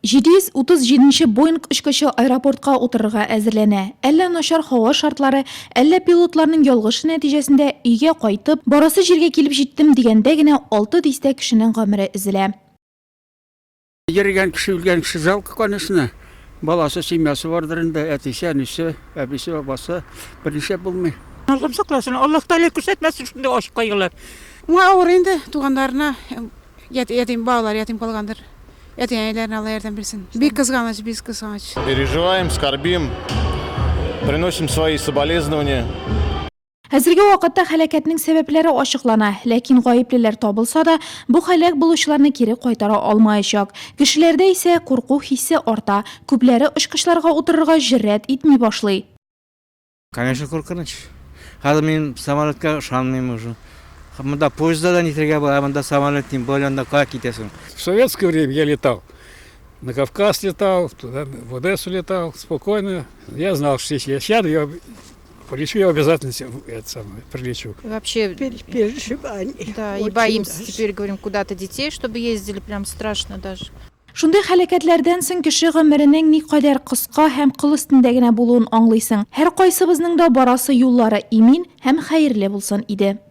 737 Boeing uchкычы аэропортка утырырга әзерләнә. Әллә начар һава шартлары, әллә пилотларның ялгышы нәтиҗәсендә өйгә кайтып, барасы җиргә килеп җиттем дигәндә генә 6 дистә кешенең гомере өзелә. Йөргән кеше, үлгән кеше жалко, конечно. Баласы, семьясы бардыр инде, әтисе, әнисе, әбисе, бабасы, берничә булмый. Аллам сакласын, Аллах Тәгалә күрсәтмәсен шундый ачык кайгылар. Ауыр инде тугандарына, ятим балалар, ятим калгандыр. Ятим-әйләрне Алла ярдәм бирсен. Бик кызганыч, бик кызганыч. Переживаем, скорбим, приносим свои соболезнования. Хәзерге вакытта һәлакәтнең сәбәпләре ачыклана, ләкин гаеплеләр табылса да, бу һәлак булучыларны кире кайтара алмаячак. Кешеләрдә исә курку хиссе арта, күпләре очкычларга утырырга җөрьәт итми башлый. Конечно, куркыныч. Хәзер мин самолетка ышанмыйм уже. Монда поездда да нитәргә була, монда самолет, тем более анда кая китәсең. В советское время я летал. На Кавказ летал, туда, в Одессу летал, спокойно. Я знал, что если я сяду, я полечу, я обязательно прилечу. Вообще Переживание. Да, и боимся теперь, говорим, куда-то детей, чтобы ездили, прям страшно даже. Шундый һәлакәтләрдән соң кеше гомеренең никадәр кыска һәм кыл өстендә генә булуын аңлыйсың. Һәр кайсыбызның да барасы юллары имин һәм хәерле булсын иде.